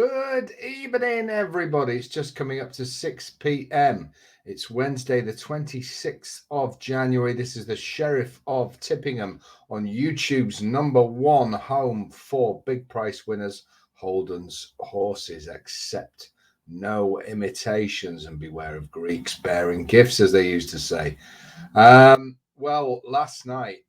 Good evening, everybody. It's just coming up to 6 p.m. It's Wednesday, the 26th of January. This is the Sheriff of Tippingham on YouTube's #1 home for big price winners, Holden's horses. Accept no imitations and beware of Greeks bearing gifts, as they used to say. Well, last night,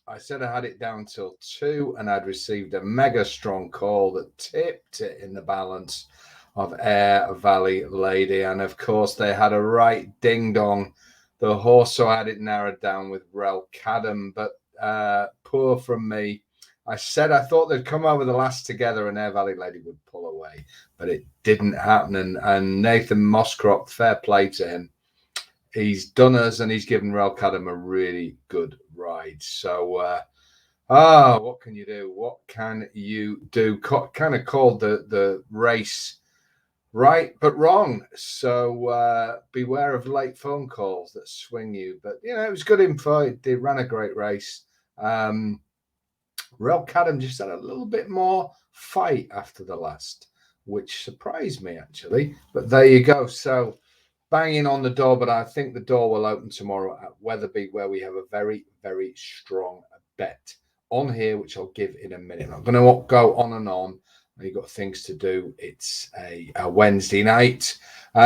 I said I had it down till 2 and I'd received a mega strong call that tipped it in the balance of Air Valley Lady. And of course, they had a right ding dong. The horse, so I had it narrowed down with Rel Cadam, but poor from me. I said I thought they'd come over the last together and Air Valley Lady would pull away, but it didn't happen. And Nathan Moscrop, fair play to him. He's done us and he's given Rel Cadam a really good ride. So, what can you do? What can you do? Kind of called the race right, but wrong. So beware of late phone calls that swing you. But, it was good info. They ran a great race. Rel Cadam just had a little bit more fight after the last, which surprised me, actually. But there you go. So, banging on the door, but I think the door will open tomorrow at Wetherby, where we have a very, very strong bet on here, which I'll give in a minute. I'm going to go on and on. You've got things to do. It's a Wednesday night. We've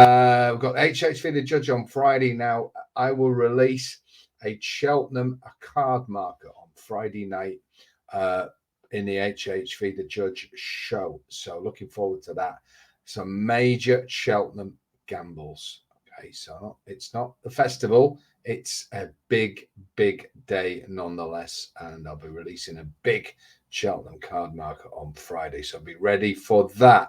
got HHV the Judge on Friday. Now, I will release a Cheltenham card marker on Friday night in the HHV the Judge show. So looking forward to that. Some major Cheltenham gambles. Okay, so it's not the festival. It's a big, big day nonetheless. And I'll be releasing a big Cheltenham card marker on Friday. So be ready for that.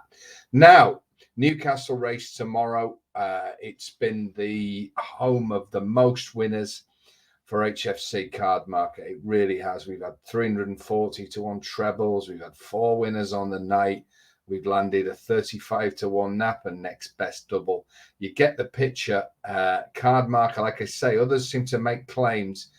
Now, Newcastle race tomorrow. It's been the home of the most winners for HFC card marker. It really has. We've had 340 to 1 trebles. We've had 4 winners on the night. We've landed a 35 to 1 nap and next best double. You get the picture. Card marker, like I say, others seem to make claims.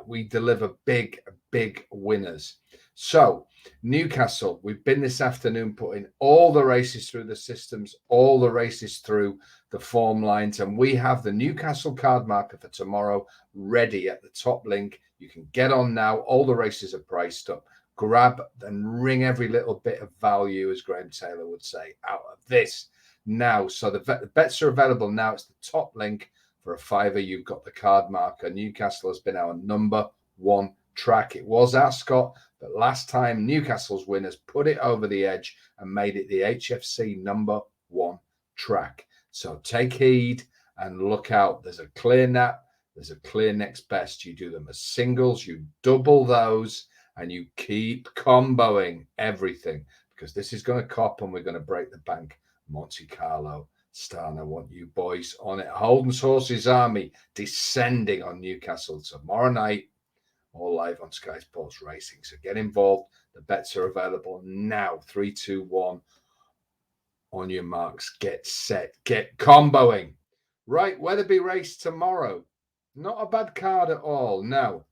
We deliver big, big winners. So, Newcastle, we've been this afternoon putting all the races through the systems, all the races through the form lines, and we have the Newcastle card marker for tomorrow ready at the top link. You can get on now. All the races are priced up. Grab and wring every little bit of value, as Graham Taylor would say, out of this now. So the bets are available now. It's the top link for a £5. You've got the card marker. Newcastle has been our #1 track. It was Ascot, but last time Newcastle's winners put it over the edge and made it the HFC #1 track. So take heed and look out. There's a clear nap. There's a clear next best. You do them as singles. You double those. And you keep comboing everything, because this is going to cop and we're going to break the bank. Monte Carlo Stan, I want you boys on it. Holden's Horses Army descending on Newcastle tomorrow night, all live on Sky Sports Racing. So get involved. The bets are available now. 3, 2, 1. On your marks, get set, get comboing. Right, Wetherby race tomorrow. Not a bad card at all. No.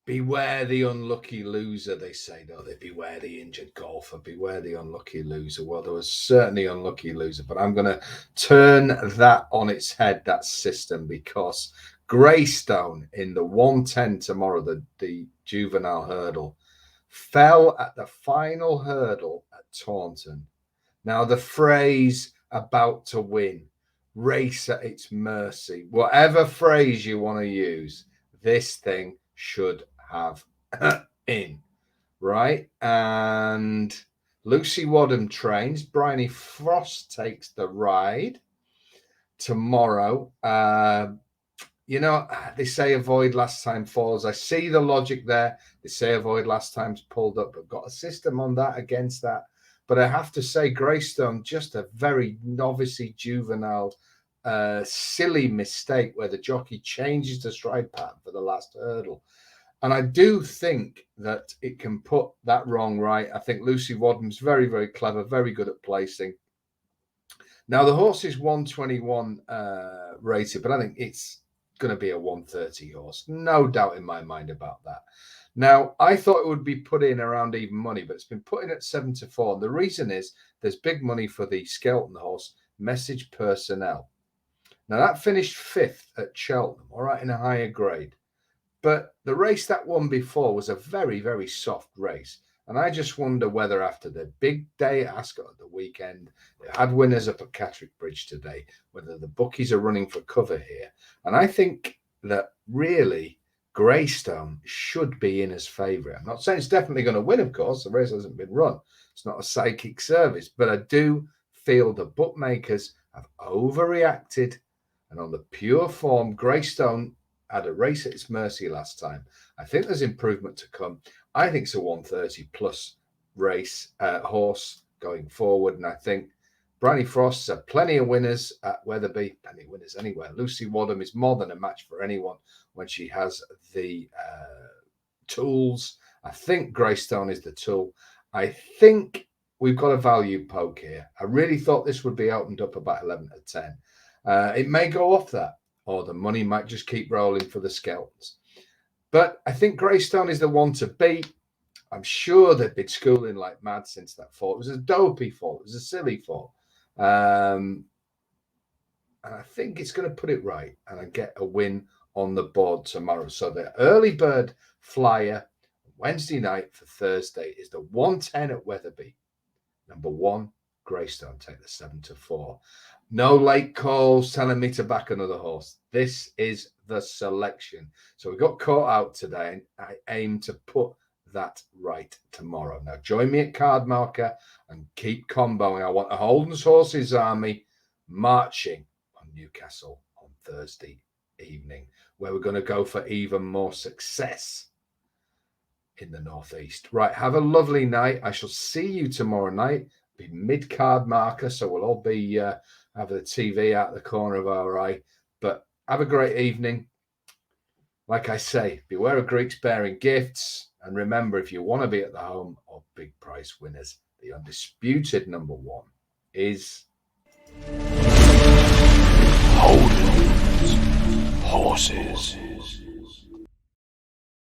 Beware the unlucky loser, they say, don't they? Beware the injured golfer. Beware the unlucky loser. Well, there was certainly an unlucky loser, but I'm going to turn that on its head, that system, because Graystone in the 110 tomorrow, the juvenile hurdle, fell at the final hurdle at Taunton. Now, the phrase about to win, race at its mercy, whatever phrase you want to use, this thing should have in, right? And Lucy Wadham trains. Bryony Frost takes the ride tomorrow. They say avoid last time falls. I see the logic there. They say avoid last time's pulled up. I've got a system on that against that. But I have to say, Graystone, just a very novice-y, juvenile, silly mistake where the jockey changes the stride pattern for the last hurdle. And I do think that it can put that wrong right. I think Lucy Wadham's very, very clever, very good at placing. Now, the horse is 121 rated, but I think it's going to be a 130 horse. No doubt in my mind about that. Now, I thought it would be put in around even money, but it's been put in at 7-4. And the reason is there's big money for the Skelton horse, Message Personnel. Now, that finished 5th at Cheltenham, all right, in a higher grade. But the race that won before was a very, very soft race. And I just wonder whether after the big day at Ascot at the weekend, it had winners up at Catterick Bridge today, whether the bookies are running for cover here. And I think that really Graystone should be in as favourite. I'm not saying it's definitely going to win, of course. The race hasn't been run. It's not a psychic service. But I do feel the bookmakers have overreacted. And on the pure form, Graystone had a race at its mercy last time. I think there's improvement to come. I think it's a 130 plus race horse going forward. And I think Bryony Frost's had plenty of winners at Wetherby, plenty of winners anywhere. Lucy Wadham is more than a match for anyone when she has the tools. I think Graystone is the tool. I think we've got a value poke here. I really thought this would be opened up about 11-10. It may go off that, or the money might just keep rolling for the Skeltons. But I think Graystone is the one to beat. I'm sure they've been schooling like mad since that fall. It was a dopey fall. It was a silly fall. And I think it's going to put it right and I get a win on the board tomorrow. So the early bird flyer Wednesday night for Thursday is the 110 at Wetherby. Number 1, Graystone, take the 7-4. No late calls telling me to back another horse. This is the selection. So we got caught out today, and I aim to put that right tomorrow. Now join me at Cardmarker and keep comboing. I want a Holden's Horses Army marching on Newcastle on Thursday evening, where we're going to go for even more success in the Northeast. Right, have a lovely night. I shall see you tomorrow night. Be mid-card marker, so we'll all be having the TV out the corner of our eye. But have a great evening. Like I say, beware of Greeks bearing gifts. And remember, if you want to be at the home of big prize winners, the undisputed number 1 is HOLDENS. Horses.